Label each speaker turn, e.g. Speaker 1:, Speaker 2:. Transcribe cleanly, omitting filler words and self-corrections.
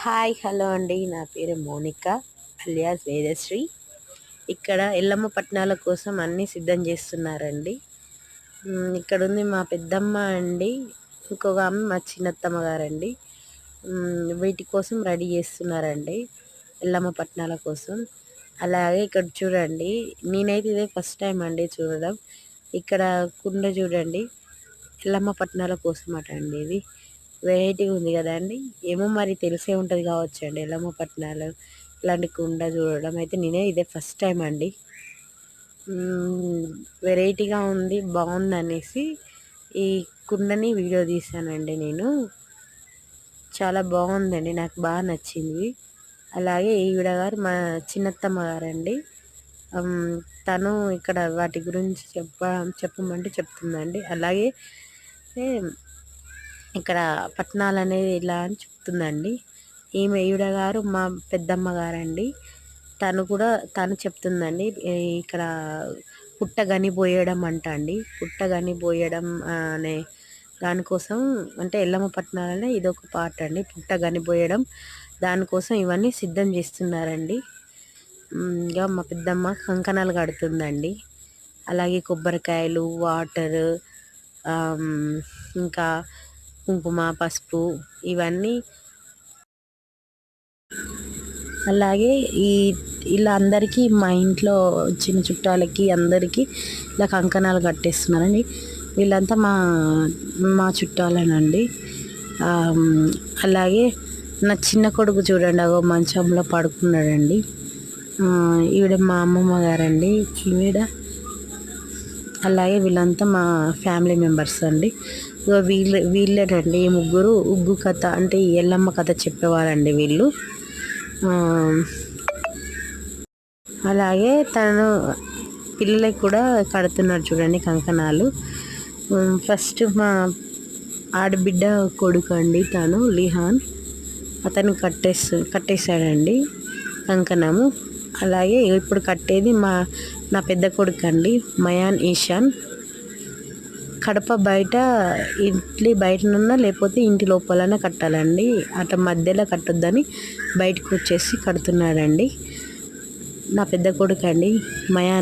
Speaker 1: Hi hello అండి. నా పేరు మోనిక అలియాస్ వేదశ్రీ. ఇక్కడ ఎల్లమ్మ పట్నాల కోసం అన్నీ సిద్ధం చేస్తున్నారండి. ఇక్కడ ఉంది మా పెద్దమ్మ అండి, ఇంకొక ఆమె మా చిన్నత్తమ్మ గారండి. వీటి కోసం రెడీ చేస్తున్నారండి, ఎల్లమ్మ పట్నాల కోసం. అలాగే ఇక్కడ చూడండి, నేనైతే ఇదే ఫస్ట్ టైం అండి చూడడం. ఇక్కడ కుండ చూడండి, ఎల్లమ్మ పట్నాల కోసం అట అండి. ఇది వెరైటీగా ఉంది కదా అండి. ఏమో మరి తెలిసే ఉంటుంది కావచ్చు అండి, ఎల్లమ్మ పట్నాలు ఇలాంటి కుండ చూడడం అయితే నేనే ఇదే ఫస్ట్ టైం అండి. వెరైటీగా ఉంది, బాగుంది అనేసి ఈ కుండని వీడియో తీసానండి నేను. చాలా బాగుందండి, నాకు బాగా నచ్చింది. అలాగే ఈవిడ గారు మా చిన్నత్తమ్మ గారండి. తను ఇక్కడ వాటి గురించి చెప్పమంటే చెప్తుందండి. అలాగే ఇక్కడ పట్నాలు అనేది ఇలా అని చెప్తుందండి. ఈవిడ గారు మా పెద్దమ్మ గారండి. తను చెప్తుందండి. ఇక్కడ పుట్టగని పోయడం అంట అండి. పుట్టగని పోయడం అనే దానికోసం, అంటే ఎల్లమ్మ పట్నాలనే ఇదొక పార్ట్ అండి. పుట్టగని పోయడం దానికోసం ఇవన్నీ సిద్ధం చేస్తున్నారండి. ఇంకా మా పెద్దమ్మ కంకణాలు కడుతుందండి. అలాగే కొబ్బరికాయలు, వాటర్, ఇంకా కుంకుమ, పసుపు ఇవన్నీ. అలాగే ఇలా అందరికీ, మా ఇంట్లో చిన్న చుట్టాలకి అందరికీ ఇలా కంకణాలు కట్టేస్తున్నారండి. వీళ్ళంతా మా చుట్టాలేనండి. అలాగే నా చిన్న కొడుకు చూడండి, అగో మంచంలో పడుకున్నాడండి. ఈవిడ మా అమ్మమ్మ గారండి ఈవిడ. అలాగే వీళ్ళంతా మా ఫ్యామిలీ మెంబర్స్ అండి. వీళ్ళేనండి ఈ ముగ్గురు ఉగ్గు కథ, అంటే ఎల్లమ్మ కథ చెప్పేవారండి వీళ్ళు. అలాగే తను పిల్లలకి కూడా కడుతున్నాడు చూడండి కంకణాలు. ఫస్ట్ మా ఆడబిడ్డ కొడుకు అండి, తను లిహాన్, అతను కట్టేశాడండి కంకణము. అలాగే ఇప్పుడు కట్టేది నా పెద్ద కొడుకు అండి, మయాన్ ఈశాన్. కడప బయట, ఇంటి బయటనున్నా లేకపోతే ఇంటి లోపలనే కట్టాలండి. అట్లా మధ్యలో కట్టొద్దని బయటకు వచ్చేసి కడుతున్నాడండి నా పెద్ద కొడుకు అండి, మయాన్.